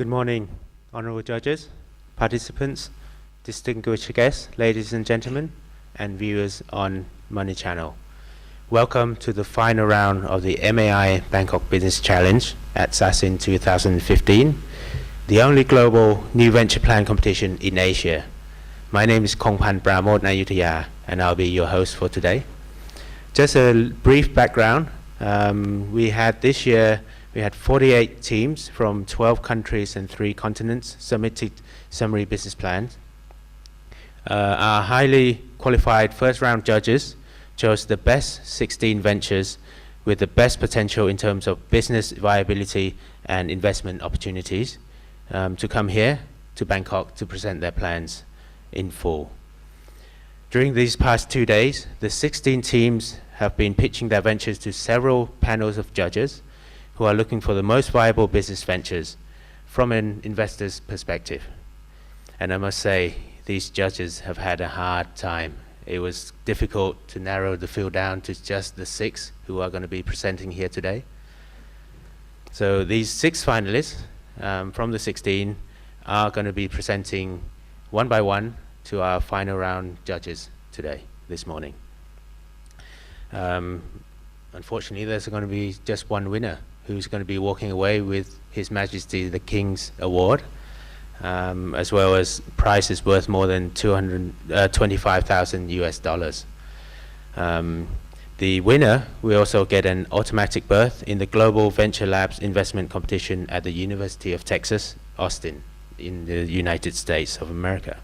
Good morning, honorable judges, participants, distinguished guests, ladies and gentlemen, and viewers on Money Channel. Welcome to the final round of the MAI Bangkok Business Challenge at SASIN 2015, the only global new venture plan competition in Asia. My name is Kongpan Pramod Nayutaya, and I'll be your host for today. Just a brief background. We had 48 teams from 12 countries and 3 continents submitted summary business plans. Our highly qualified first round judges chose the best 16 ventures with the best potential in terms of business viability and investment opportunities to come here to Bangkok to present their plans in full. During these past 2 days, the 16 teams have been pitching their ventures to several panels of judges who are looking for the most viable business ventures from an investor's perspective. And I must say, these judges have had a hard time. It was difficult to narrow the field down to just the 6 who are going to be presenting here today. So these 6 finalists from the 16 are going to be presenting one by one to our final round judges today, this morning. Unfortunately, there's going to be just one winner who's going to be walking away with His Majesty the King's Award, as well as prizes worth more than 25,000 US dollars. The winner will also get an automatic berth in the Global Venture Labs Investment Competition at the University of Texas, Austin, in the United States of America.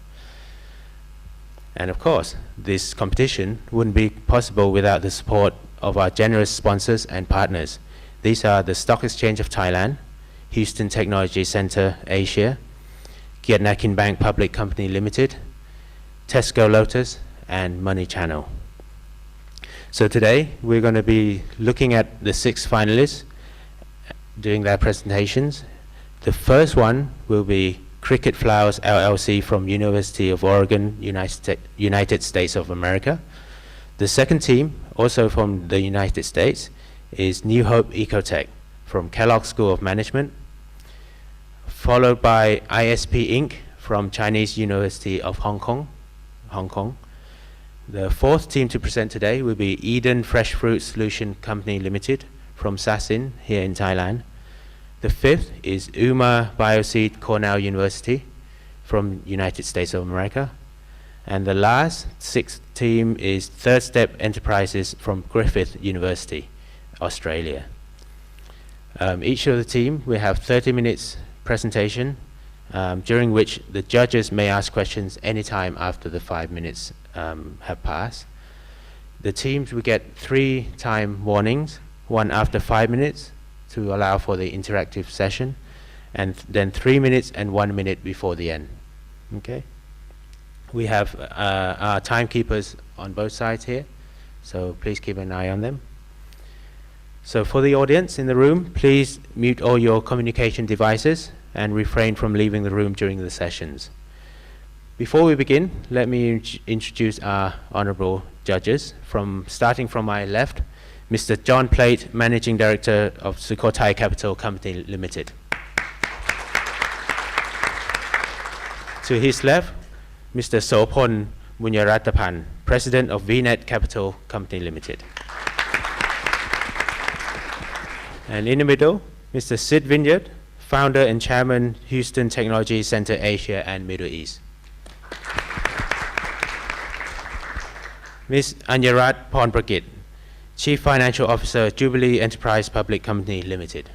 And of course, this competition wouldn't be possible without the support of our generous sponsors and partners. These are the Stock Exchange of Thailand, Houston Technology Center Asia, Kiatnakin Bank Public Company Limited, Tesco Lotus, and Money Channel. So today, we're going to be looking at the 6 finalists doing their presentations. The first one will be Cricket Flowers LLC from University of Oregon, United States of America. The second team, also from the United States, is New Hope Ecotech from Kellogg School of Management, followed by ISP Inc. from Chinese University of Hong Kong. The fourth team to present today will be Eden Fresh Fruit Solution Company Limited from SASIN here in Thailand. The fifth is UMA Bioseed Cornell University from United States of America. And the last 6th team is Third Step Enterprises from Griffith University, Australia. Each of the team will have 30 minutes presentation, during which the judges may ask questions anytime after the 5 minutes have passed. The teams will get 3 time warnings, one after 5 minutes to allow for the interactive session, and then 3 minutes and 1 minute before the end. Okay. We have our timekeepers on both sides here, so please keep an eye on them. So for the audience in the room, please mute all your communication devices and refrain from leaving the room during the sessions. Before we begin, let me introduce our honorable judges. Starting from my left, Mr. John Plate, Managing Director of Sukhothai Capital Company Limited. To his left, Mr. Sopon Munyaratapan, President of VNet Capital Company Limited. And in the middle, Mr. Sid Vineyard, Founder and Chairman, Houston Technology Center Asia and Middle East. Ms. Anyarat Pornprakit, Chief Financial Officer, Jubilee Enterprise Public Company Limited.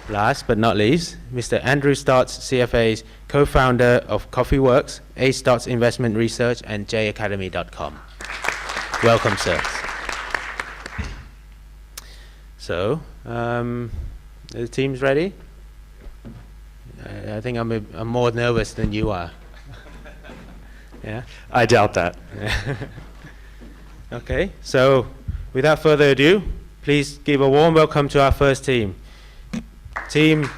Last but not least, Mr. Andrew Stotts, CFA, co-founder of Coffeeworks, A Stotts Investment Research, and jacademy.com. Welcome, sir. So, the team's ready? I think I'm more nervous than you are. Yeah? I doubt that. Okay, so without further ado, please give a warm welcome to our first team. Team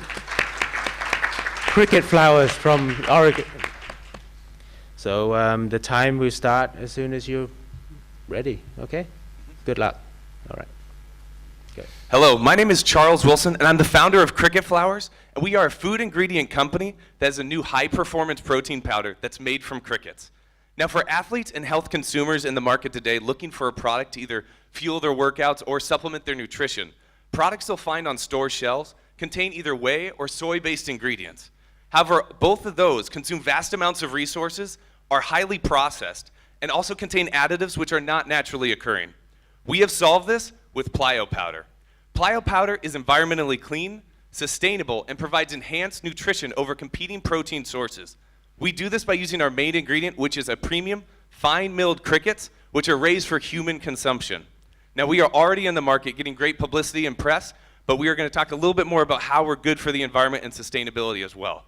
Cricket Flowers from Oregon. So the time will start as soon as you're ready, okay? Good luck. All right. Okay. Hello, my name is Charles Wilson, and I'm the founder of Cricket Flowers, and we are a food ingredient company that has a new high-performance protein powder that's made from crickets. Now, for athletes and health consumers in the market today looking for a product to either fuel their workouts or supplement their nutrition, products they'll find on store shelves contain either whey or soy-based ingredients. However, both of those consume vast amounts of resources, are highly processed, and also contain additives which are not naturally occurring. We have solved this with Plyo Powder. Plyo Powder is environmentally clean, sustainable, and provides enhanced nutrition over competing protein sources. We do this by using our main ingredient, which is a premium, fine-milled crickets, which are raised for human consumption. Now, we are already in the market getting great publicity and press, but we are going to talk a little bit more about how we're good for the environment and sustainability as well.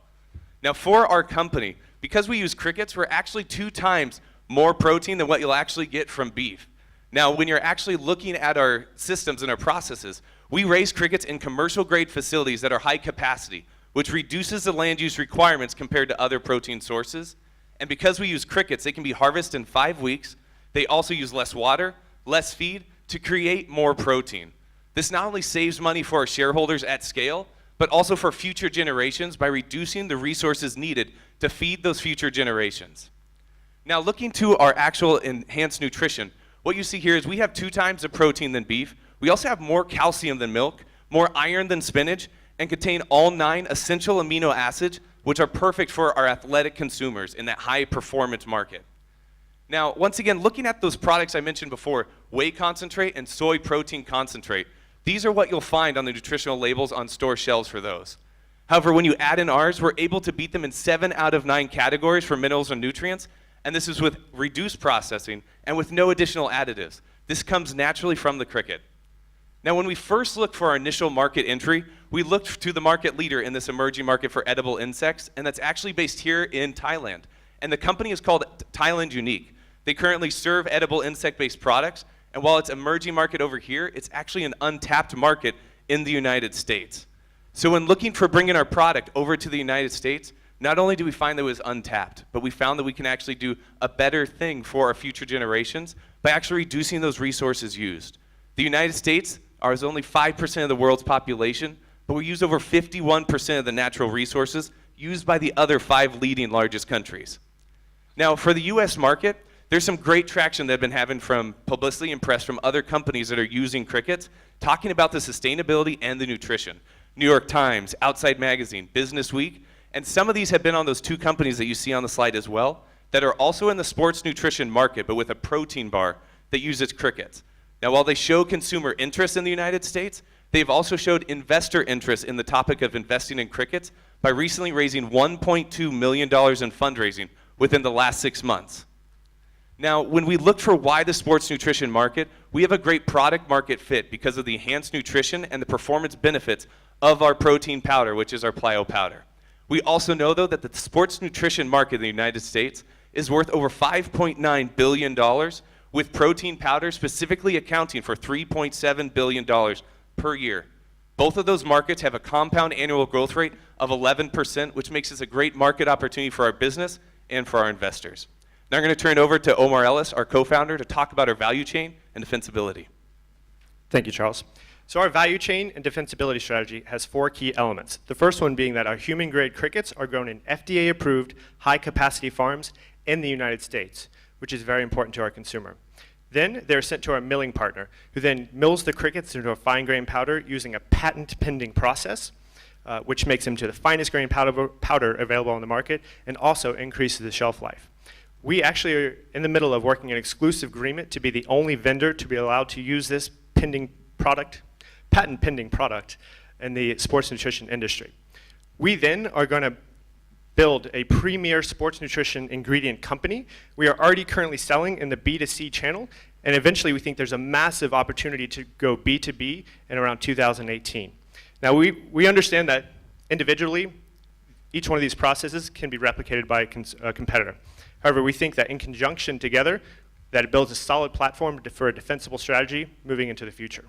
Now, for our company, because we use crickets, we're actually 2 times more protein than what you'll actually get from beef. Now, when you're actually looking at our systems and our processes, we raise crickets in commercial-grade facilities that are high capacity, which reduces the land use requirements compared to other protein sources. And because we use crickets, they can be harvested in 5 weeks. They also use less water, less feed to create more protein. This not only saves money for our shareholders at scale, but also for future generations by reducing the resources needed to feed those future generations. Now, looking to our actual enhanced nutrition, what you see here is we have 2 times the protein than beef. We also have more calcium than milk, more iron than spinach, and contain all 9 essential amino acids, which are perfect for our athletic consumers in that high performance market. Now, once again, looking at those products I mentioned before, whey concentrate and soy protein concentrate, these are what you'll find on the nutritional labels on store shelves for those. However, when you add in ours, we're able to beat them in 7 out of 9 categories for minerals and nutrients, and this is with reduced processing and with no additional additives. This comes naturally from the cricket. Now, when we first looked for our initial market entry, we looked to the market leader in this emerging market for edible insects, and that's actually based here in Thailand. And the company is called Thailand Unique. They currently serve edible insect-based products, and while it's an emerging market over here, it's actually an untapped market in the United States. So when looking for bringing our product over to the United States, not only do we find that it was untapped, but we found that we can actually do a better thing for our future generations by actually reducing those resources used. The United States is only 5% of the world's population, but we use over 51% of the natural resources used by the other 5 leading largest countries. Now, for the US market, there's some great traction that I've been having from publicity and press from other companies that are using crickets, talking about the sustainability and the nutrition. New York Times, Outside Magazine, Business Week, and some of these have been on those 2 companies that you see on the slide as well, that are also in the sports nutrition market, but with a protein bar that uses crickets. Now, while they show consumer interest in the United States, they've also showed investor interest in the topic of investing in crickets by recently raising $1.2 million in fundraising within the last 6 months. Now, when we look for why the sports nutrition market, we have a great product market fit because of the enhanced nutrition and the performance benefits of our protein powder, which is our Plyo Powder. We also know, though, that the sports nutrition market in the United States is worth over $5.9 billion, with protein powder specifically accounting for $3.7 billion per year. Both of those markets have a compound annual growth rate of 11%, which makes this a great market opportunity for our business and for our investors. Now I'm going to turn it over to Omar Ellis, our co-founder, to talk about our value chain and defensibility. Thank you, Charles. So our value chain and defensibility strategy has 4 key elements. The first one being that our human-grade crickets are grown in FDA-approved, high-capacity farms in the United States, which is very important to our consumer. Then they're sent to our milling partner, who then mills the crickets into a fine-grain powder using a patent-pending process, which makes them to the finest grain powder available on the market and also increases the shelf life. We actually are in the middle of working an exclusive agreement to be the only vendor to be allowed to use this patent-pending product in the sports nutrition industry. We then are going to build a premier sports nutrition ingredient company. We are already currently selling in the B2C channel, and eventually we think there's a massive opportunity to go B2B in around 2018. Now we understand that individually, each one of these processes can be replicated by a competitor. However, we think that in conjunction together, that it builds a solid platform for a defensible strategy moving into the future.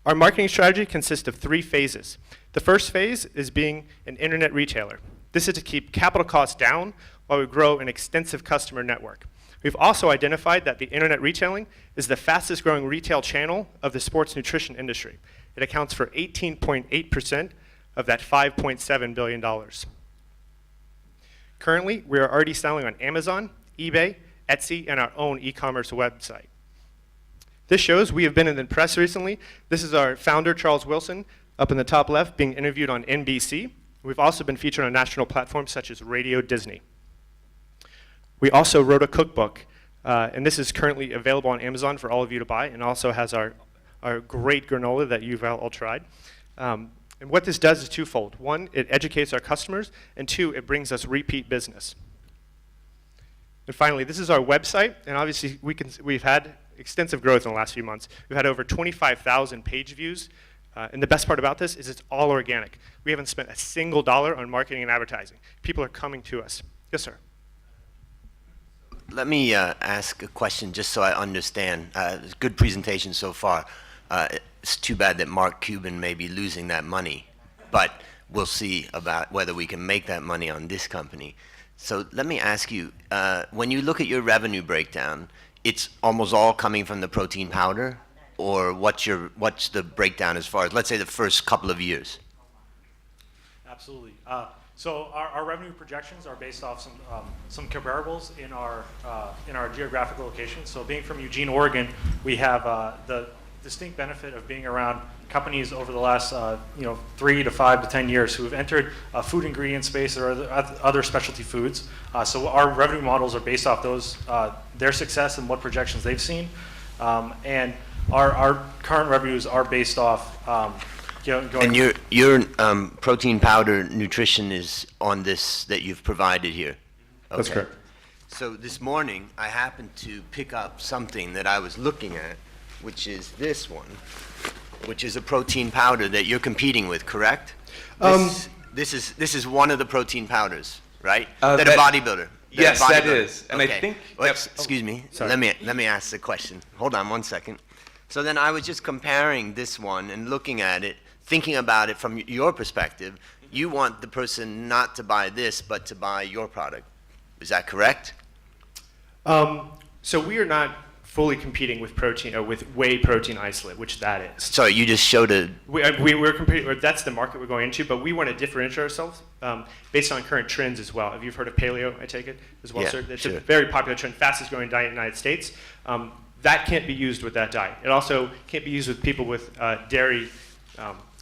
Our marketing strategy consists of 3 phases. The first phase is being an internet retailer. This is to keep capital costs down while we grow an extensive customer network. We've also identified that the internet retailing is the fastest growing retail channel of the sports nutrition industry. It accounts for 18.8% of that $5.7 billion. Currently, we are already selling on Amazon, eBay, Etsy, and our own e-commerce website. This shows we have been in the press recently. This is our founder, Charles Wilson, up in the top left, being interviewed on NBC. We've also been featured on national platforms such as Radio Disney. We also wrote a cookbook, and this is currently available on Amazon for all of you to buy, and also has our great granola that you've all tried. And what this does is twofold. One, it educates our customers, and two, it brings us repeat business. And finally, this is our website, and obviously we've had extensive growth in the last few months. We've had over 25,000 page views, and the best part about this is it's all organic. We haven't spent a single dollar on marketing and advertising. People are coming to us. Yes, sir. Let me ask a question just so I understand. Good presentation so far. It's too bad that Mark Cuban may be losing that money, but we'll see about whether we can make that money on this company. So let me ask you, when you look at your revenue breakdown, it's almost all coming from the protein powder, or what's the breakdown as far as, let's say, the first couple of years? Absolutely. So our revenue projections are based off some comparables in our geographical location. So being from Eugene, Oregon, we have the distinct benefit of being around companies over the last 3 to 5 to 10 years who have entered food ingredient space or other specialty foods. So our revenue models are based off those their success and what projections they've seen, and our current revenues are based off. And your protein powder nutrition is on this that you've provided here? Okay. That's correct. So this morning, I happened to pick up something that I was looking at, which is one, which is a protein powder that you're competing with, correct? This is one of the protein powders, right? That a bodybuilder. Yes, that is. And okay. I think... Well, excuse me. Sorry. Let me ask the question. Hold on one second. So then I was just comparing this one and looking at it, thinking about it from your perspective. You want the person not to buy this, but to buy your product. Is that correct? So we are not fully competing with protein, with whey protein isolate, which that is. Sorry, you just showed a... We're competing, or that's the market we're going into, but we want to differentiate ourselves based on current trends as well. Have you heard of paleo, I take it, as well, Yeah, sir? It's sure. a very popular trend, fastest growing diet in the United States. That can't be used with that diet. It also can't be used with people with dairy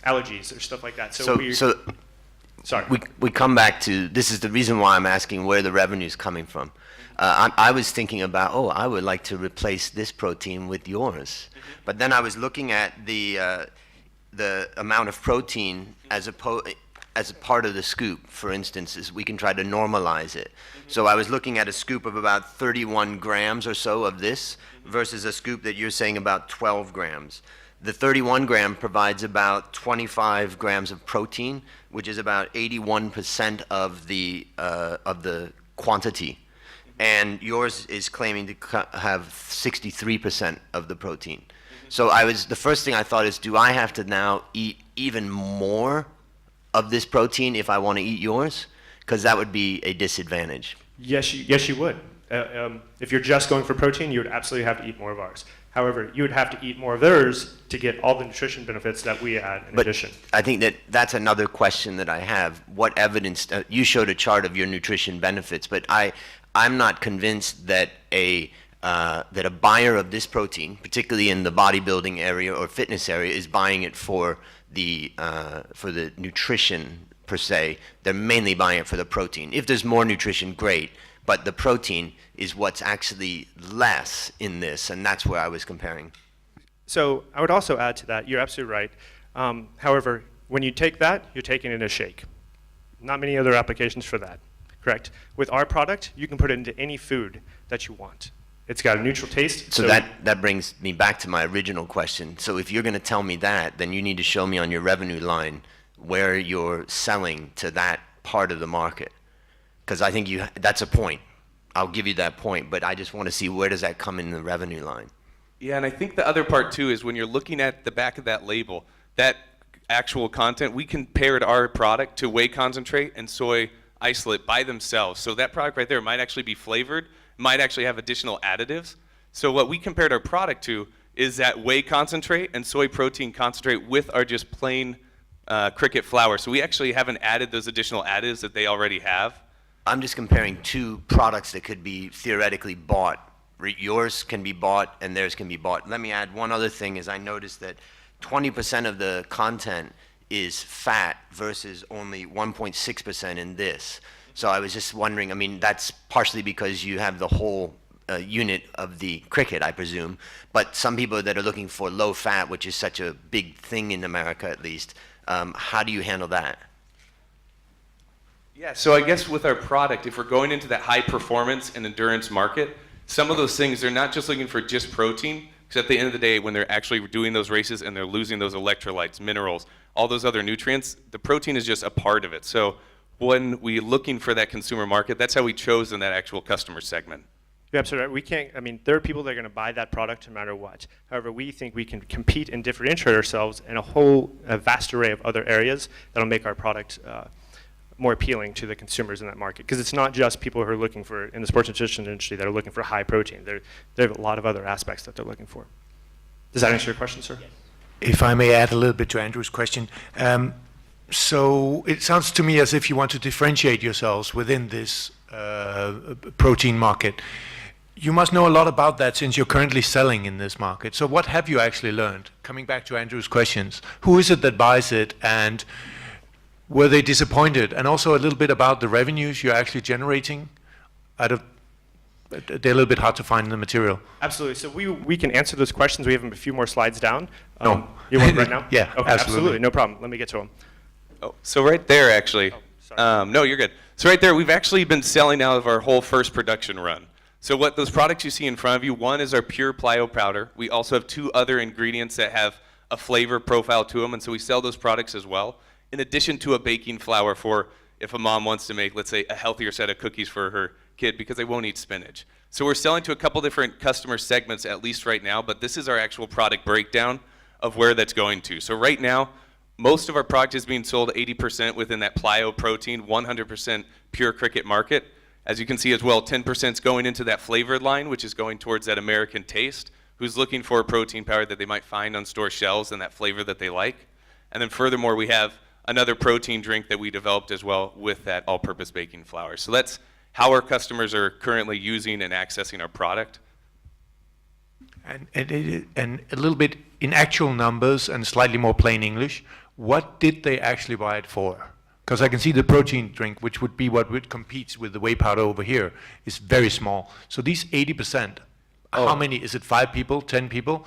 allergies or stuff like that. So Sorry. we come back to, this is the reason why I'm asking where the revenue is coming from. I was thinking about, I would like to replace this protein with yours. But then I was looking at the amount of protein as a part of the scoop, for instance, is we can try to normalize it. So I was looking at a scoop of about 31 grams or so of this versus a scoop that you're saying about 12 grams. The 31 gram provides about 25 grams of protein, which is about 81% of the quantity. And yours is claiming to have 63% of the protein. So the first thing I thought is, do I have to now eat even more of this protein if I want to eat yours? Because that would be a disadvantage. Yes, you would. If you're just going for protein, you would absolutely have to eat more of ours. However, you would have to eat more of theirs to get all the nutrition benefits that we add in addition. I think that's another question that I have. What evidence, you showed a chart of your nutrition benefits, but I'm not convinced that a buyer of this protein, particularly in the bodybuilding area or fitness area, is buying it for the nutrition per se. They're mainly buying it for the protein. If there's more nutrition, great, but the protein is what's actually less in this, and that's where I was comparing. So I would also add to that, you're absolutely right. However, when you take that, you're taking it in a shake. Not many other applications for that, correct? With our product, you can put it into any food that you want. It's got a neutral taste. So that brings me back to my original question. So if you're going to tell me that, then you need to show me on your revenue line where you're selling to that part of the market. Because I think that's a point. I'll give you that point, but I just want to see where does that come in the revenue line. Yeah, and I think the other part too is when you're looking at the back of that label, that actual content, we compared our product to whey concentrate and soy isolate by themselves. So that product right there might actually be flavored might actually have additional additives. So what we compared our product to is that whey concentrate and soy protein concentrate with our just plain cricket flour. So we actually haven't added those additional additives that they already have. I'm just comparing two products that could be theoretically bought. Yours can be bought and theirs can be bought. Let me add one other thing is I noticed that 20% of the content is fat versus only 1.6% in this. So I was just wondering, I mean, that's partially because you have the whole unit of the cricket, I presume, but some people that are looking for low fat, which is such a big thing in America at least, how do you handle that? Yeah, so I guess with our product, if we're going into that high performance and endurance market, some of those things, they're not just looking for just protein, because at the end of the day, when they're actually doing those races and they're losing those electrolytes, minerals, all those other nutrients, the protein is just a part of it. So when we're looking for that consumer market, that's how we chose in that actual customer segment. You're absolutely right. We can't, I mean, there are people that are going to buy that product no matter what. However, we think we can compete and differentiate ourselves in a vast array of other areas that'll make our product more appealing to the consumers in that market. Because it's not just people who are looking for, in the sports nutrition industry, that are looking for high protein. There have a lot of other aspects that they're looking for. Does that answer your question, sir? Yes. If I may add a little bit to Andrew's question. So it sounds to me as if you want to differentiate yourselves within this protein market. You must know a lot about that since you're currently selling in this market. So what have you actually learned? Coming back to Andrew's questions, who is it that buys it and were they disappointed? And also a little bit about the revenues you're actually generating out of, they're a little bit hard to find in the material. Absolutely. So we can answer those questions. We have a few more slides down. No. You want right now? Yeah, okay, absolutely. No problem. Let me get to them. Oh, so right there, actually. Oh, sorry. No, you're good. So right there, we've actually been selling out of our whole first production run. So what those products you see in front of you, one is our pure plyo powder. We also have two other ingredients that have a flavor profile to them, and so we sell those products as well, in addition to a baking flour for if a mom wants to make, let's say, a healthier set of cookies for her kid because they won't eat spinach. So we're selling to a couple different customer segments, at least right now, but this is our actual product breakdown of where that's going to. So right now, most of our product is being sold 80% within that plyo protein, 100% pure cricket market. As you can see as well, 10% is going into that flavored line, which is going towards that American taste, who's looking for a protein powder that they might find on store shelves and that flavor that they like. And then furthermore, we have another protein drink that we developed as well with that all-purpose baking flour. So that's how our customers are currently using and accessing our product. And a little bit in actual numbers and slightly more plain English, what did they actually buy it for? Because I can see the protein drink, which would be what competes with the whey powder over here, is very small. So these 80%, how many? Is it 5 people, 10 people?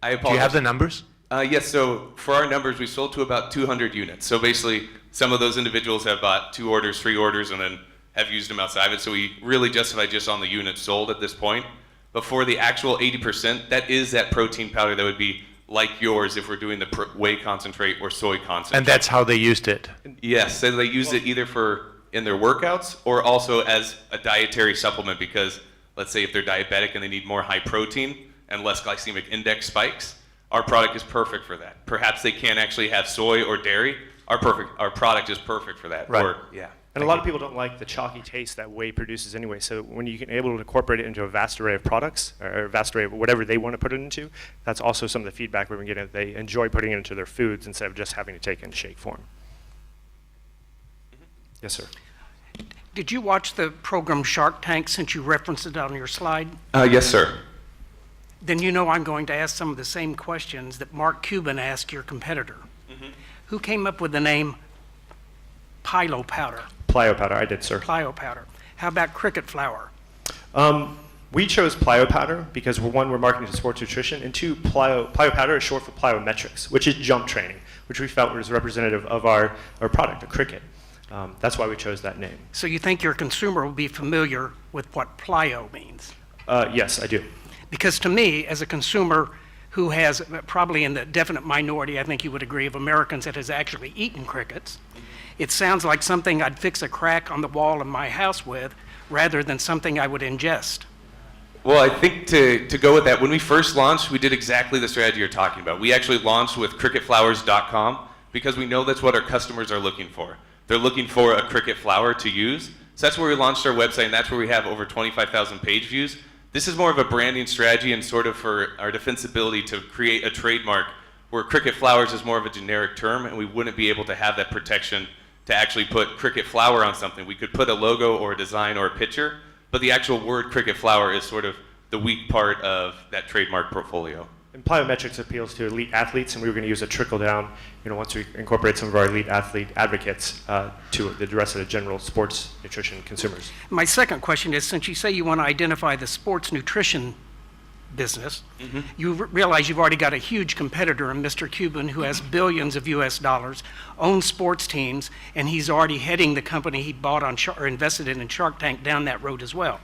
I apologize. Do you have the numbers? Yes, so for our numbers, we sold to about 200 units. So basically, some of those individuals have bought 2 orders, 3 orders, and then have used them outside of it. So we really justify just on the units sold at this point. But for the actual 80%, that is that protein powder that would be like yours if we're doing the whey concentrate or soy concentrate. And that's how they used it? Yes, so they use it either for in their workouts or also as a dietary supplement because let's say if they're diabetic and they need more high protein and less glycemic index spikes, our product is perfect for that. Perhaps they can't actually have soy or dairy. Our product is perfect for that. Right. Or, yeah. And a lot of people don't like the chalky taste that whey produces anyway. So when you can able to incorporate it into a vast array of products, or a vast array of whatever they want to put it into, that's also some of the feedback we've been getting. They enjoy putting it into their foods instead of just having to take it in shake form. Yes, sir. Did you watch the program Shark Tank since you referenced it on your slide? Yes, sir. Then you know I'm going to ask some of the same questions that Mark Cuban asked your competitor. Who came up with the name Plyo powder? Plyo powder, I did, sir. Plyo powder. How about cricket flour? We chose plyo powder because one, we're marketing to sports nutrition, and two, plyo powder is short for plyometrics, which is jump training, which we felt was representative of our product, the cricket. That's why we chose that name. So you think your consumer will be familiar with what plyo means? Yes, I do. Because to me, as a consumer who has probably in the definite minority, I think you would agree, of Americans that has actually eaten crickets, it sounds like something I'd fix a crack on the wall in my house with rather than something I would ingest. Well, I think to go with that, when we first launched, we did exactly the strategy you're talking about. We actually launched with cricketflowers.com because we know that's what our customers are looking for. They're looking for a cricket flour to use, So that's where we launched our website, and that's where we have over 25,000 page views. This is more of a branding strategy and sort of for our defensibility to create a trademark where Cricket Flowers is more of a generic term, and we wouldn't be able to have that protection to actually put Cricket Flower on something. We could put a logo or a design or a picture, but the actual word Cricket Flower is sort of the weak part of that trademark portfolio. And Plyometrics appeals to elite athletes, and we were going to use a trickle down, once we incorporate some of our elite athlete advocates to the rest of the general sports nutrition consumers. My second question is, since you say you want to identify the sports nutrition business, you realize you've already got a huge competitor in Mr. Cuban, who has billions of US dollars, owns sports teams, and he's already heading the company he bought on or invested in Shark Tank down that road as well.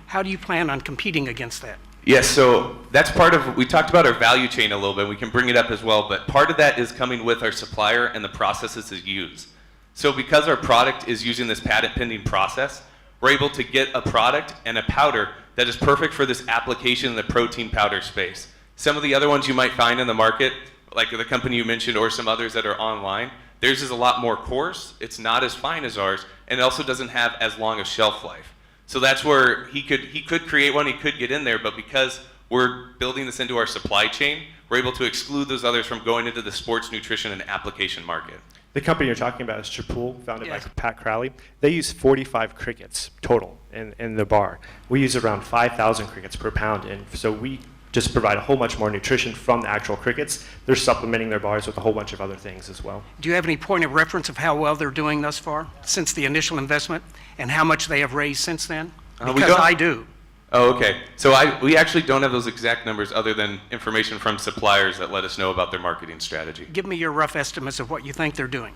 How do you plan on competing against that? Yes, so that's part of, we talked about our value chain a little bit, we can bring it up as well, but part of that is coming with our supplier and the processes it use. So because our product is using this patent pending process, we're able to get a product and a powder that is perfect for this application in the protein powder space. Some of the other ones you might find in the market, like the company you mentioned or some others that are online, theirs is a lot more coarse, it's not as fine as ours, and it also doesn't have as long a shelf life. So that's where he could create one, he could get in there, but because we're building this into our supply chain, we're able to exclude those others from going into the sports nutrition and application market. The company you're talking about is Chipotle, founded Yes. by Pat Crowley. They use 45 crickets total in the bar. We use around 5,000 crickets per pound, and so we just provide a whole bunch more nutrition from the actual crickets. They're supplementing their bars with a whole bunch of other things as well. Do you have any point of reference of how well they're doing thus far, since the initial investment, and how much they have raised since then? We Because don't- I do. Oh, okay. So we actually don't have those exact numbers other than information from suppliers that let us know about their marketing strategy. Give me your rough estimates of what you think they're doing.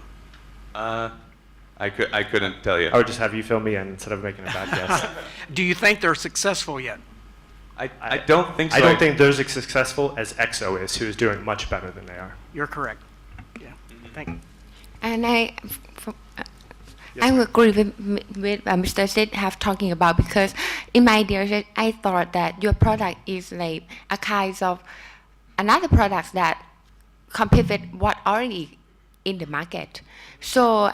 I couldn't tell you. I would just have you fill me in instead of making a bad guess. Do you think they're successful yet? I don't think so. I don't think they're as successful as EXO is, who is doing much better than they are. You're correct. Yeah, thank you. And I would agree with Mr. Sid have talking about, because in my idea I thought that your product is like a kind of another product that compete with what already in the market. So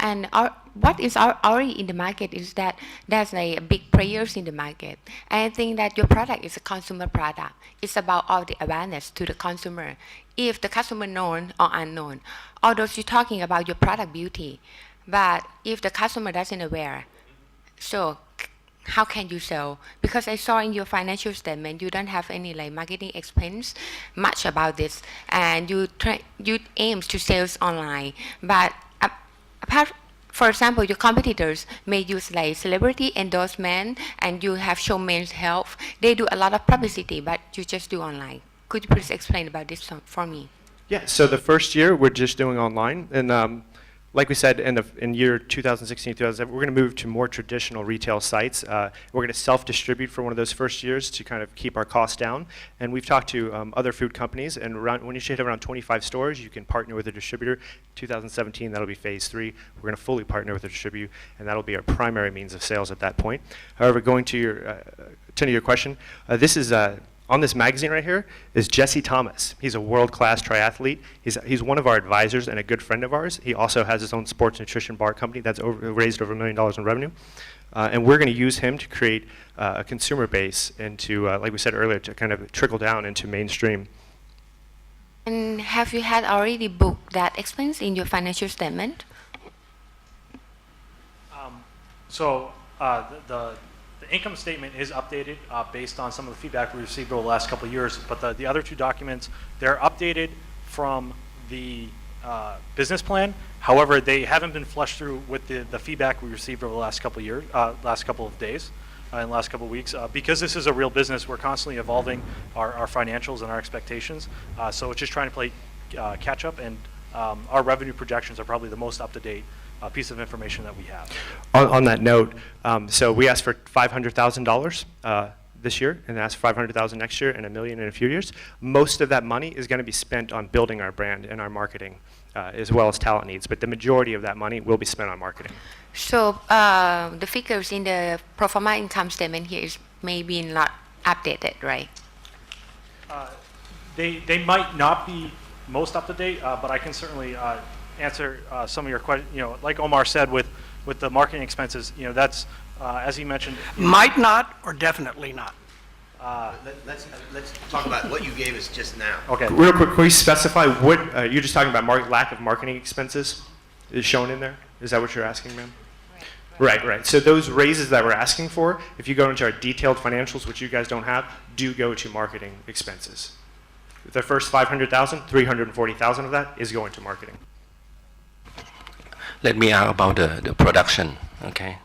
what is already in the market is that there's like big players in the market. And I think that your product is a consumer product. It's about all the awareness to the consumer. If the customer known or unknown, although you're talking about your product beauty, but if the customer doesn't aware, so how can you sell? Because I saw in your financial statement you don't have any like marketing expense much about this, and you aim to sales online. But apart, for example, your competitors may use like celebrity endorsement, and you have show men's health. They do a lot of publicity, but you just do online. Could you please explain about this for me? Yeah, so the first year we're just doing online, and like we said, in year 2016, 2017, we're going to move to more traditional retail sites. We're going to self-distribute for one of those first years to kind of keep our costs down. And we've talked to other food companies, and when you hit around 25 stores, you can partner with a distributor. 2017, that'll be phase 3. We're going to fully partner with a distributor, and that'll be our primary means of sales at that point. However, going to your question, this is on this magazine right here is Jesse Thomas. He's a world-class triathlete. He's one of our advisors and a good friend of ours. He also has his own sports nutrition bar company that's raised over $1 million in revenue. And we're going to use him to create a consumer base and to, like we said earlier, to kind of trickle down into mainstream. And have you had already booked that expense in your financial statement? So the income statement is updated based on some of the feedback we received over the last couple of years, but the other two documents, they're updated from the business plan. However, they haven't been flushed through with the feedback we received over the last couple of years, last couple of days, and last couple of weeks. Because this is a real business, we're constantly evolving our financials and our expectations. So it's just trying to play catch up, and our revenue projections are probably the most up-to-date piece of information that we have. On that note, so we asked for $500,000 this year, and asked for $500,000 next year, and $1 million in a few years. Most of that money is going to be spent on building our brand and our marketing, as well as talent needs. But the majority of that money will be spent on marketing. So the figures in the pro forma income statement here is maybe not updated, right? They might not be most up to date, but I can certainly answer some of your questions. Like Omar said, with the marketing expenses, that's As you mentioned, Might not or definitely not? Let's talk about what you gave us just now. okay. Real quick, can we specify what, you're just talking about lack of marketing expenses is shown in there? Is that what you're asking, ma'am? Right. So those raises that we're asking for, if you go into our detailed financials, which you guys don't have, do go to marketing expenses. The first 500,000, 340,000 of that is going to marketing. Let me ask about the production, okay?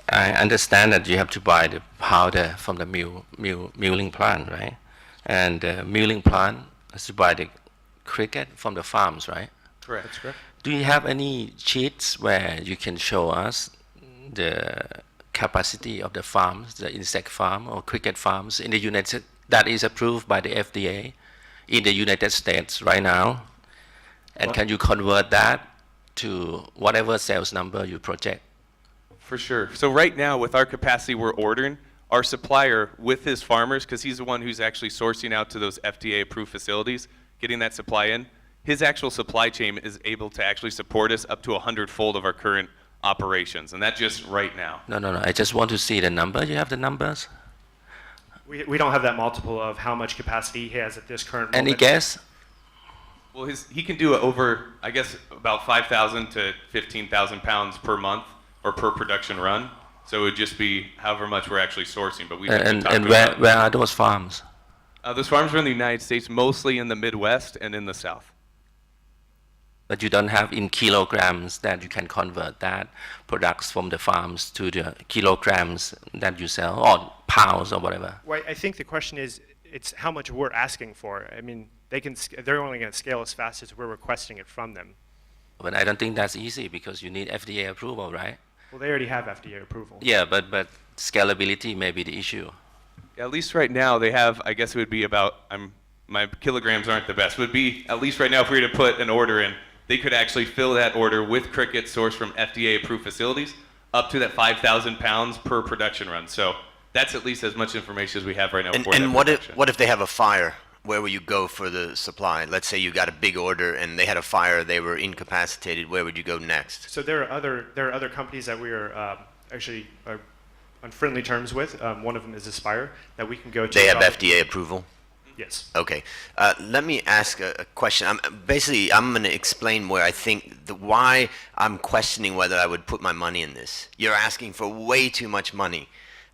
I understand that you have to buy the powder from the milling plant, right? And the milling plant has to buy the cricket from the farms, right? Correct. That's correct. Do you have any sheets where you can show us the capacity of the farms, the insect farm or cricket farms in the United States that is approved by the FDA in the United States right now? And can you convert that to whatever sales number you project? For sure. So right now, with our capacity we're ordering, our supplier with his farmers, because he's the one who's actually sourcing out to those FDA-approved facilities, getting that supply in, his actual supply chain is able to actually support us up to 100-fold of our current operations, and that's just right now. No. I just want to see the number. You have the numbers? We don't have that multiple of how much capacity he has at this current moment. Any guess? Well, he can do over, I guess, about 5,000 to 15,000 pounds per month or per production run. So it would just be however much we're actually sourcing. But we And where are those farms? those farms are in the United States, mostly in the Midwest and in the South. But you don't have in kilograms that you can convert that products from the farms to the kilograms that you sell, or pounds or whatever. Well, I think the question is, it's how much we're asking for. I mean, they're only going to scale as fast as we're requesting it from them. But I don't think that's easy because you need FDA approval, right? Well, they already have FDA approval. Yeah, but scalability may be the issue. Yeah, at least right now they have, I guess it would be about, my kilograms aren't the best, would be, at least right now if we were to put an order in, they could actually fill that order with cricket sourced from FDA-approved facilities up to that 5,000 pounds per production run. So that's at least as much information as we have right now. And what if they have a fire? Where will you go for the supply? Let's say you got a big order and they had a fire, they were incapacitated. Where would you go next? So there are other companies that we are actually on friendly terms with. One of them is Aspire that we can go to. They have FDA approval? Yes. Okay. Let me ask a question. I'm going to explain where I think why I'm questioning whether I would put my money in this. You're asking for way too much money,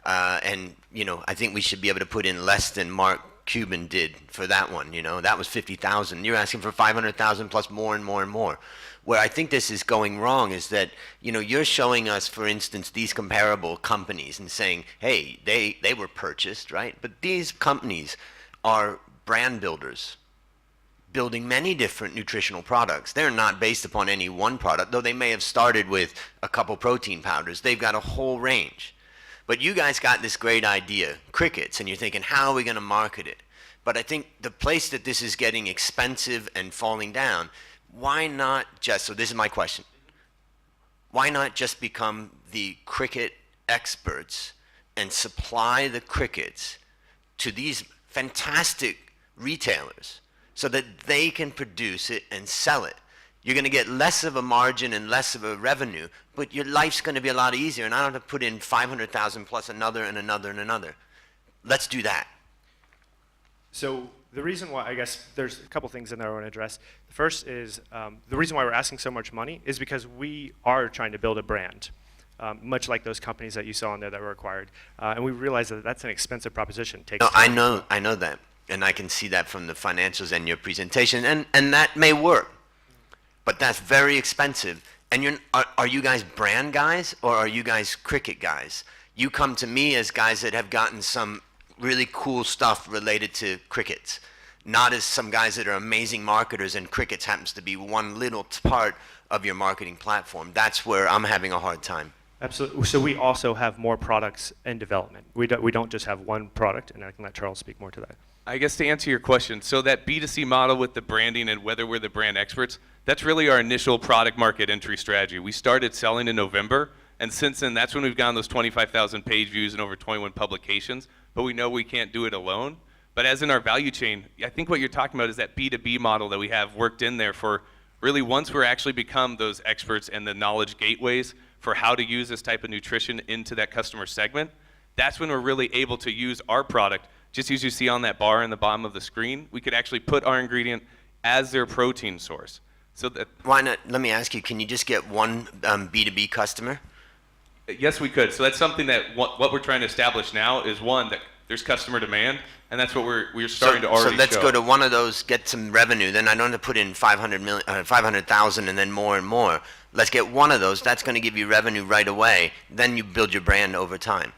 and I think we should be able to put in less than Mark Cuban did for that one. That was 50,000. You're asking for 500,000 plus more and more and more. Where I think this is going wrong is that you're showing us, for instance, these comparable companies and saying, hey, they were purchased, right? But these companies are brand builders, building many different nutritional products. They're not based upon any one product, though they may have started with a couple protein powders. They've got a whole range. But you guys got this great idea, crickets, and you're thinking, how are we going to market it? But I think the place that this is getting expensive and falling down, why not just, so this is my question, why not just become the cricket experts and supply the crickets to these fantastic retailers so that they can produce it and sell it? You're going to get less of a margin and less of a revenue, but your life's going to be a lot easier, and I don't have to put in 500,000 plus another and another and another. Let's do that. So the reason why, I guess there's a couple things in there I want to address. The first is the reason why we're asking so much money is because we are trying to build a brand, much like those companies that you saw in there that were acquired. And we realize that that's an expensive proposition. No, I know that, and I can see that from the financials and your presentation, and that may work, but that's very expensive. And are you guys brand guys or are you guys cricket guys? You come to me as guys that have gotten some really cool stuff related to crickets, not as some guys that are amazing marketers and crickets happens to be one little part of your marketing platform. That's where I'm having a hard time. Absolutely. So we also have more products in development. We don't just have one product, and I can let Charles speak more to that. I guess to answer your question, so that B2C model with the branding and whether we're the brand experts, that's really our initial product market entry strategy. We started selling in November, and since then, that's when we've gotten those 25,000 page views and over 21 publications, but we know we can't do it alone. But as in our value chain, I think what you're talking about is that B2B model that we have worked in there for really once we're actually become those experts and the knowledge gateways for how to use this type of nutrition into that customer segment, that's when we're really able to use our product. Just as you see on that bar in the bottom of the screen, we could actually put our ingredient as their protein source. So that, Why not? Let me ask you, can you just get one B2B customer? yes, we could. So that's something that what we're trying to establish now is, one, that there's customer demand, and that's what we're starting to already So let's show. go to one of those, get some revenue. Then I don't have to put in 500,000 and then more and more. Let's get one of those. That's going to give you revenue right away. Then you build your brand over time.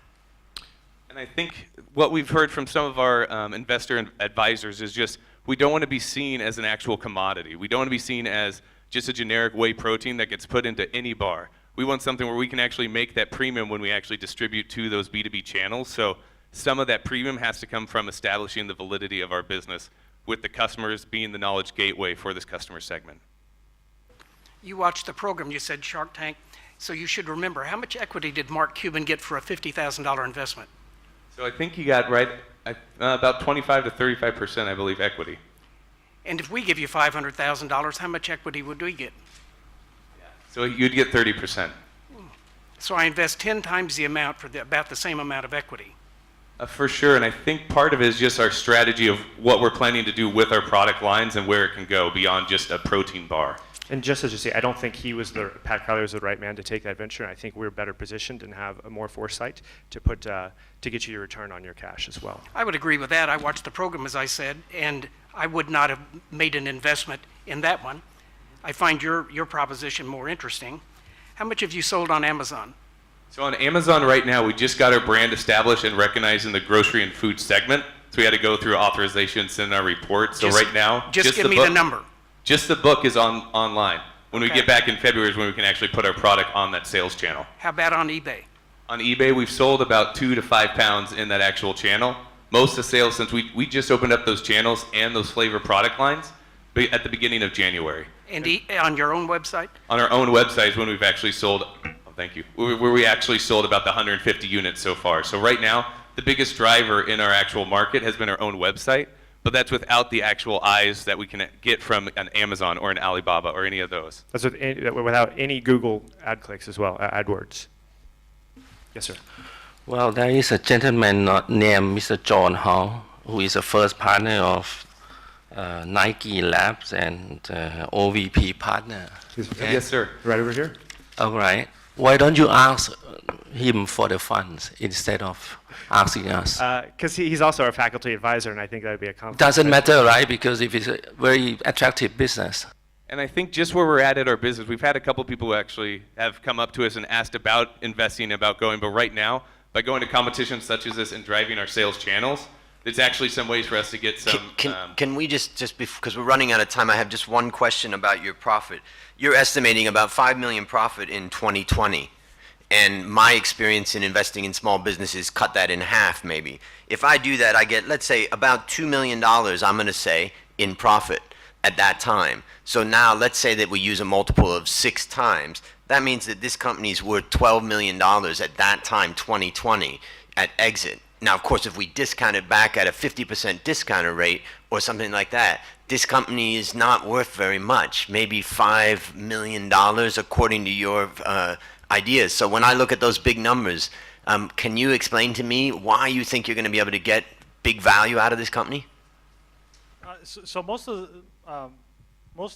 And I think what we've heard from some of our investor advisors is just, we don't want to be seen as an actual commodity. We don't want to be seen as just a generic whey protein that gets put into any bar. We want something where we can actually make that premium when we actually distribute to those B2B channels. So some of that premium has to come from establishing the validity of our business with the customers being the knowledge gateway for this customer segment. You watched the program, you said Shark Tank, so you should remember, how much equity did Mark Cuban get for a $50,000 investment? So I think he got about 25 to 35%, I believe, equity. And if we give you $500,000, how much equity would we get? So you'd get 30%. So I invest 10 times the amount for about the same amount of equity. For sure, and I think part of it is just our strategy of what we're planning to do with our product lines and where it can go beyond just a protein bar. And just as you say, I don't think Pat Crowley was the right man to take that venture. I think we're better positioned and have more foresight to get you your return on your cash as well. I would agree with that. I watched the program, as I said, and I would not have made an investment in that one. I find your proposition more interesting. How much have you sold on Amazon? So on Amazon right now, we just got our brand established and recognized in the grocery and food segment. So we had to go through authorization, send our report. So right now, just give me the number. Just the book is online. When we Okay. get back in February is when we can actually put our product on that sales channel. How about on eBay? On eBay, we've sold about 2 to 5 pounds in that actual channel. Most of the sales, since we just opened up those channels and those flavor product lines at the beginning of January. And on your own website? On our own website is when we've actually sold, thank you, where we actually sold about the 150 units so far. So right now, the biggest driver in our actual market has been our own website, but that's without the actual eyes that we can get from an Amazon or an Alibaba or any of those. That's without any Google ad clicks as well, AdWords. Yes, sir. Well, there is a gentleman named Mr. John Hall, who is the first partner of Nike Labs and OVP partner. Yes, sir. Right over here. All right. Why don't you ask him for the funds instead of asking us? Because he's also our faculty advisor, and I think that would be a conflict. Doesn't matter, right? Because if it's a very attractive business. And I think just where we're at our business, we've had a couple people who actually have come up to us and asked about investing, about going, but right now, by going to competitions such as this and driving our sales channels, there's actually some ways for us to get some... Can we just because we're running out of time, I have just one question about your profit. You're estimating about $5 million profit in 2020. And my experience in investing in small businesses cut that in half, maybe. If I do that, I get, let's say, about $2 million, I'm going to say, in profit at that time. So now, let's say that we use a multiple of 6 times. That means that this company's worth $12 million at that time, 2020, at exit. Now, of course, if we discount it back at a 50% discounted rate or something like that, this company is not worth very much, maybe $5 million according to your ideas. So when I look at those big numbers, can you explain to me why you think you're going to be able to get big value out of this company? So most of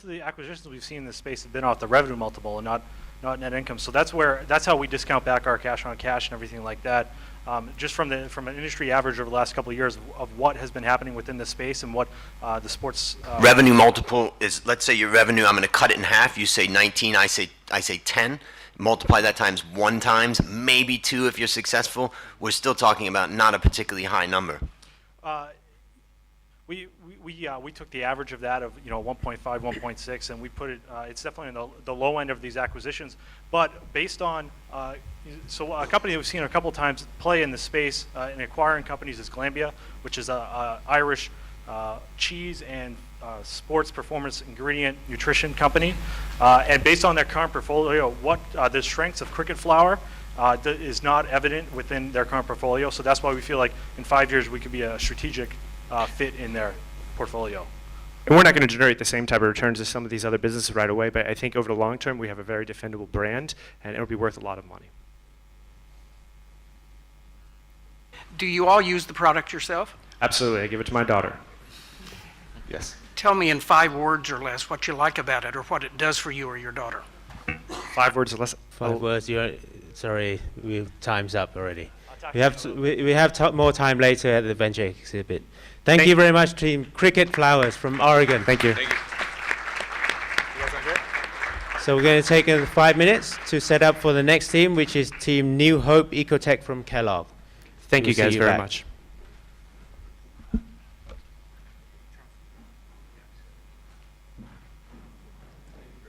the acquisitions we've seen in this space have been off the revenue multiple and not net income. So that's how we discount back our cash on cash and everything like that. Just from an industry average over the last couple of years of what has been happening within this space and what the sports revenue multiple is. Let's say your revenue, I'm going to cut it in half. You say 19, I say 10. Multiply that times 1 times, maybe 2 if you're successful. We're still talking about not a particularly high number. We took the average of that of 1.5, 1.6, and we put it. It's definitely in the low end of these acquisitions. But based on so a company that we've seen a couple times play in the space in acquiring companies is Glanbia, which is a Irish cheese and sports performance ingredient nutrition company. And based on their current portfolio, what the strengths of cricket flour is not evident within their current portfolio. So that's why we feel like in 5 years we could be a strategic fit in their portfolio. And we're not going to generate the same type of returns as some of these other businesses right away, but I think over the long term, we have a very defendable brand, and it'll be worth a lot of money. Do you all use the product yourself? Absolutely. I give it to my daughter. Yes. Tell me in 5 words or less what you like about it or what it does for you or your daughter. 5 words or less. 5 words. Sorry, time's up already. We have more time later at the venture exhibit. Thank you very much, team Cricket Flowers from Oregon. Thank you. So we're going to take 5 minutes to set up for the next team, which is Team New Hope Ecotech from Kellogg. Thank you We'll guys see you very back. much.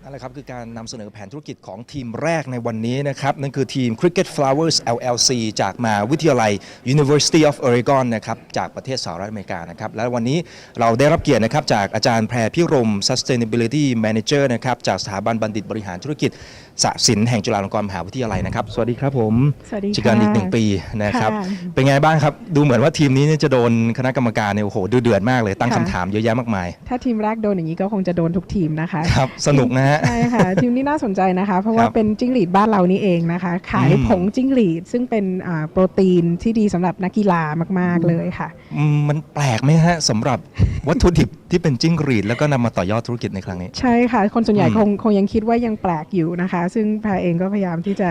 นั่นแหละครับคือการนำเสนอแผนธุรกิจของทีมแรกในวันนี้นะครับนั่นคือทีม Cricket Flowers LLC จากมหาวิทยาลัย University of Oregon นะครับจากประเทศสหรัฐอเมริกานะครับและวันนี้เราได้รับเกียรตินะครับจากอาจารย์แพรพิรม Sustainability Manager นะครับจากสถาบันบัณฑิตบริหารธุรกิจสศิลป์แห่งจุฬาลงกรณ์มหาวิทยาลัยนะครับสวัสดีครับผม สวัสดีค่ะ จากการอีก1 ปีนะครับ ค่ะ เป็นไงบ้างครับดูเหมือนว่าทีมนี้เนี่ยจะโดนคณะกรรมการเนี่ยโอ้โหดูเดือดมากเลยตั้ง ค่ะ คำถามเยอะแยะมากมาย ถ้าทีมแรกโดนอย่างนี้ก็คงจะโดนทุกทีมนะคะ ครับสนุกนะฮะ ใช่ค่ะ ทีมนี้น่าสนใจนะคะ เพราะว่า ครับ เป็นจิ้งหรีดบ้านเรานี่เองนะคะ ขายผงจิ้งหรีดซึ่งเป็นโปรตีนที่ดีสำหรับนักกีฬามากๆเลยค่ะ มันแปลกไหมฮะสำหรับวัตถุดิบที่เป็นจิ้งหรีดแล้วก็นำมาต่อยอดธุรกิจในครั้งนี้ ใช่ค่ะ คนส่วนใหญ่คงยังคิดว่ายังแปลกอยู่นะคะ ซึ่งแพรเองก็พยายามที่จะ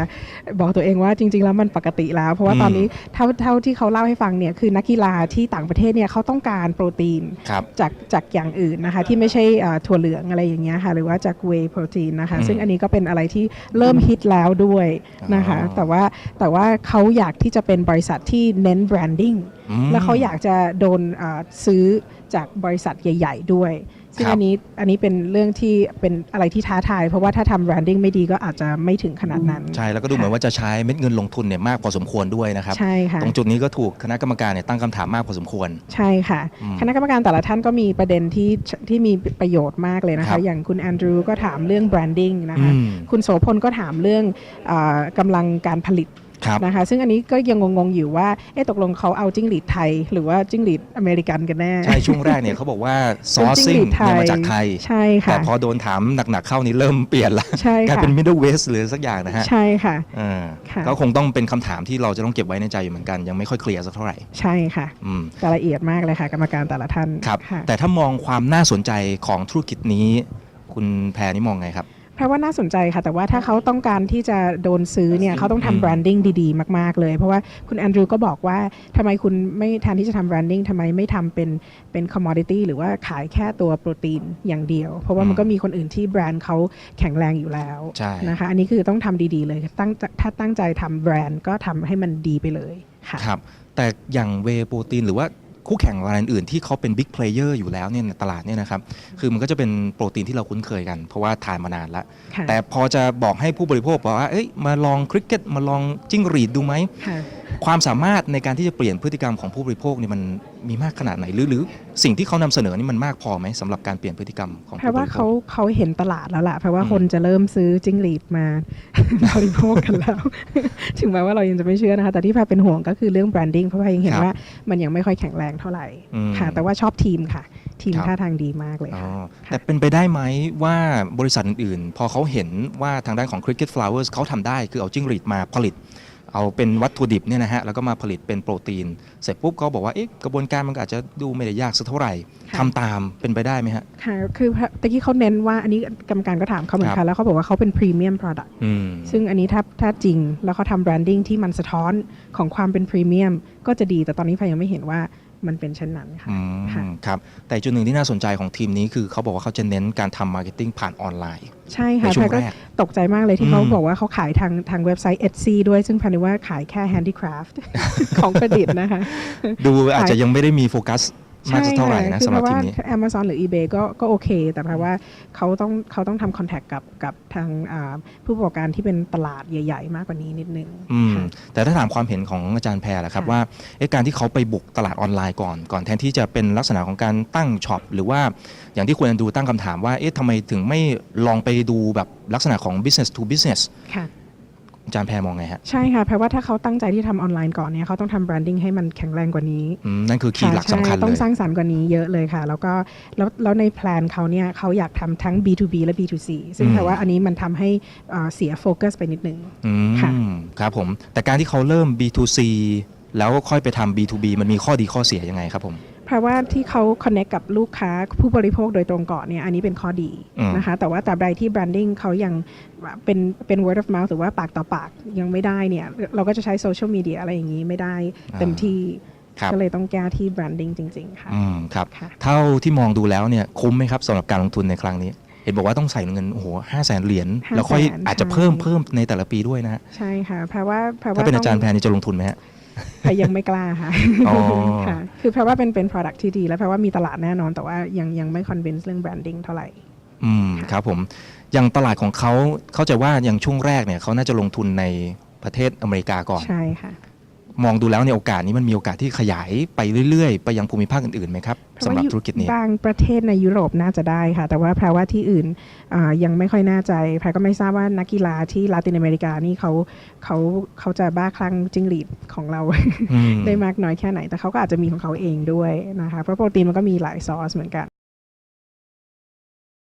บอกตัวเองว่าจริงๆแล้วมันปกติแล้ว เพราะว่าตอนนี้เท่าที่เขาเล่าให้ฟังเนี่ยคือนักกีฬาที่ต่างประเทศเนี่ยเขาต้องการโปรตีน ครับ จากอย่างอื่นนะคะที่ไม่ใช่ถั่วเหลืองอะไรอย่างเงี้ยค่ะหรือว่าจากเวย์โปรตีนนะคะซึ่งอันนี้ก็เป็นอะไรที่เริ่มฮิตแล้วด้วยนะคะแต่ว่าเขาอยากที่จะเป็นบริษัทที่เน้นแบรนดิ้งแล้วเขาอยากจะโดนซื้อจากบริษัทใหญ่ๆด้วยซึ่งอันนี้เป็นเรื่องที่เป็นอะไรที่ท้าทายเพราะว่าถ้าทำแบรนดิ้งไม่ดีก็อาจจะไม่ถึงขนาดนั้น ใช่แล้วก็ดูเหมือนว่าจะใช้เม็ดเงินลงทุนเนี่ยมากพอสมควรด้วยนะครับ ใช่ค่ะ ตรงจุดนี้ก็ถูกคณะกรรมการเนี่ยตั้งคำถามมากพอสมควร ใช่ค่ะ คณะกรรมการแต่ละท่านก็มีประเด็นที่มีประโยชน์มากเลยนะ ครั คะ บ อย่างคุณแอนดรูก็ถามเรื่องแบรนดิ้งนะคะ คุณโสพลก็ถามเรื่องกำลังการผลิต ครับ นะคะซึ่งอันนี้ก็ยังงงๆอยู่ว่าตกลงเขาเอาจิ้งหรีดไทย หรือว่าจิ้งหรีดอเมริกันกันแน่ ใช่ช่วงแรกเนี่ยเขาบอกว่าซอ เป็น ร์ จิ้ ซิ่ ง ง หรีดไทย เนี่ยมาจากไทย ใช่ค่ะ แต่พอโดนถามหนักๆเข้านี่เริ่มเปลี่ยนละ ใช่ค่ะ กลายเป็น Middle West หรือสักอย่างนะฮะ ใช่ค่ะ อ่า ค่ะ ก็คงต้องเป็นคำถามที่เราจะต้องเก็บไว้ในใจอยู่เหมือนกันยังไม่ค่อยเคลียร์สักเท่าไหร่ ใช่ค่ะ อืม แต่ละเอียดมากเลยค่ะ กรรมการแต่ละท่าน ครับ ค่ะ แต่ถ้ามองความน่าสนใจของธุรกิจนี้ คุณแพรนี่มองไงครับ เพราะว่าน่าสนใจค่ะแต่ว่าถ้าเขาต้องการที่จะโดนซื้อเนี่ยเขาต้องทำแบรนดิ้งดีๆมากๆเลยเพราะว่าคุณแอนดรูก็บอกว่าทำไมคุณไม่แทนที่จะทำแบรนดิ้งทำไมไม่ทำเป็นคอมมอดิตี้หรือว่าขายแค่ตัวโปรตีนอย่างเดียว เพราะว่ามันก็มีคนอื่นที่แบรนด์เขาแข็งแรงอยู่แล้ว ใช่ นะคะอันนี้คือต้องทำดีๆเลยถ้าตั้งใจทำแบรนด์ก็ทำให้มันดีไปเลยค่ะ ครับแต่อย่างเวย์โปรตีนหรือว่าคู่แข่งรายอื่นๆที่เขาเป็นบิ๊กเพลเยอร์อยู่แล้วเนี่ยในตลาดเนี่ยนะครับคือมันก็จะเป็นโปรตีนที่เราคุ้นเคยกันเพราะว่าทานมานานแล้ว ค่ะ แต่พอจะบอกให้ผู้บริโภคบอกว่าเอ้ยมาลองคริกเก็ตมาลองจิ้งหรีดดูไหม ค่ะ ความสามารถในการที่จะเปลี่ยนพฤติกรรมของผู้บริโภคเนี่ยมันมีมากขนาดไหนหรือสิ่งที่เขานำเสนอนี่มันมากพอไหมสำหรับการเปลี่ยนพฤติกรรมของ เพ ผู้ ราะ บ ว่า ริโภ เขา ค เห็นตลาดแล้วล่ะเพราะว่าคนจะเริ่มซื้อจิ้งหรีดมา บริโภคกันแล้ว ถึงแม้ว่าเรายังจะไม่เชื่อนะคะแต่ที่พาเป็นห่วงก็คือเรื่องแบรนดิ้งเพราะว่ายังเห็น ครับ ว่ามันยังไม่ค่อยแข็งแรงเท่าไหร่ ค่ะ แต่ว่าชอบทีมค่ะ ทีม ครับ ท่าทางดีมากเลย อ๋อ ค่ะ แต่เป็นไปได้ไหมว่าบริษัทอื่นๆ พอเขาเห็นว่าทางด้านของ Cricket Flowers เขาทำได้คือเอาจิ้งหรีดมาผลิต เอาเป็นวัตถุดิบเนี่ยนะฮะแล้วก็มาผลิตเป็นโปรตีน เสร็จปุ๊บเขาบอกว่าเอ๊ะกระบวนการมันก็อาจจะดูไม่ได้ยากสักเท่าไหร่ทำตามเป็นไปได้ไหมฮะ ค่ะคือตะกี้เขาเน้นว่าอันนี้กรรมการก็ถามเขาเหมือน ครั กัน บ แล้วเขาบอกว่าเขาเป็นพรีเมียมโปรดักต์ อืม ซึ่งอันนี้ถ้าจริงแล้วเขาทำแบรนดิ้งที่มันสะท้อนของความเป็นพรีเมียมก็จะดีแต่ตอนนี้พายยังไม่เห็นว่ามันเป็นเช่นนั้นค่ะ อืม ค่ะ ครับแต่จุดหนึ่งที่น่าสนใจของทีมนี้คือเขาบอกว่าเขาจะเน้นการทำมาร์เก็ตติ้งผ่านออนไลน์ ใช่ค่ะ ในช่ว พาง ยก็ แรก ตกใจมากเลยที่เขา อืม บอกว่าเขาขายทางเว็บไซต์ Etsy ด้วยซึ่งพายนึกว่าขายแค่ handicraft ของประดิษฐ์นะคะ ดูอาจจะยังไม่ได้มีโฟกัสมากสักเท่าไหร่นะ คือ สำหรับ เพราะ ทีม ว่า นี้ Amazon หรือ eBay ก็โอเค แต่เพราะว่าเขาต้องทำคอนแทคกับทางผู้ประกอบการที่เป็นตลาดใหญ่ๆ มากกว่านี้นิดนึง อืม ค่ะ แต่ถ้าถามความเห็นของอาจารย์แพรล่ะครับ ค่ะ ว่าการที่เขาไปบุกตลาดออนไลน์ก่อนแทนที่จะเป็นลักษณะของการตั้งช็อปหรือว่าอย่างที่คุณอันดูตั้งคำถามว่าทำไมถึงไม่ลองไปดูแบบลักษณะของ business to business ค่ะ อาจารย์แพรมองไงฮะ ใช่ค่ะเพราะว่าถ้าเขาตั้งใจที่ทำออนไลน์ก่อนเนี่ยเขาต้องทำแบรนดิ้งให้มันแข็งแรงกว่านี้ นั่นคือคีย์หลักสำคัญ ใช่ เล ต้อง ย สร้างสรรค์กว่านี้เยอะเลยค่ะ แล้วก็แล้วในแพลนเขาเนี่ยเขาอยากทำทั้ง B2B และ B2C ซึ่งแปลว่าอันนี้มันทำให้เสียโฟกัสไปนิดนึง ค่ะ ครับผมแต่การที่เขาเริ่ม B2C แล้วค่อยไปทำ B2B มันมีข้อดีข้อเสียยังไงครับผม เพราะว่าที่เขา connect กับลูกค้าผู้บริโภคโดยตรงก่อนเนี่ยอันนี้เป็นข้อดีนะคะแต่ว่าตราบใดที่ branding เขายังเป็น word of mouth หรือว่าปากต่อปากยังไม่ได้เนี่ยเราก็จะใช้โซเชียลมีเดียอะไรอย่างนี้ไม่ได้เต็มที่ ครับ ก็เลยต้องแก้ที่ branding จริงๆค่ะ ครับ ค่ะ เท่าที่มองดูแล้วเนี่ยคุ้มไหมครับสำหรับการลงทุนในครั้งนี้ เห็นบอกว่าต้องใส่เงินโอ้โห500,000 เหรียญแล้วค่อย 500,000 อาจจะเพิ่มในแต่ละปีด้วยนะฮะ ใช่ค่ะเพราะว่า ถ้าเป็นอาจารย์แพรนี่จะลงทุนไหมฮะ แต่ยังไม่กล้าค่ะ อ๋อ ค่ะคือเพราะว่าเป็น product ที่ดีแล้วเพราะว่ามีตลาดแน่นอนแต่ว่ายังไม่ convince เรื่อง branding เท่าไหร่ ครับผมอย่างตลาดของเขาเข้าใจว่าอย่างช่วงแรกเนี่ยเขาน่าจะลงทุนในประเทศอเมริกาก่อน ใช่ค่ะ มองดูแล้วในโอกาสนี้มันมีโอกาสที่ขยายไปเรื่อยๆ ไปยังภูมิภาคอื่นๆไหมครับสำหรับธุรกิจนี้ บางประเทศในยุโรปน่าจะได้ค่ะ แต่ว่าแพรว่าที่อื่นยังไม่ค่อยแน่ใจแพรก็ไม่ทราบว่านักกีฬาที่ลาตินอเมริกานี่เขาจะบ้าคลั่งจิ้งหรีดของเรา ได้มากน้อยแค่ไหน แต่เขาก็อาจจะมีของเขาเองด้วยนะคะเพราะโปรตีนมันก็มีหลายซอสเหมือนกัน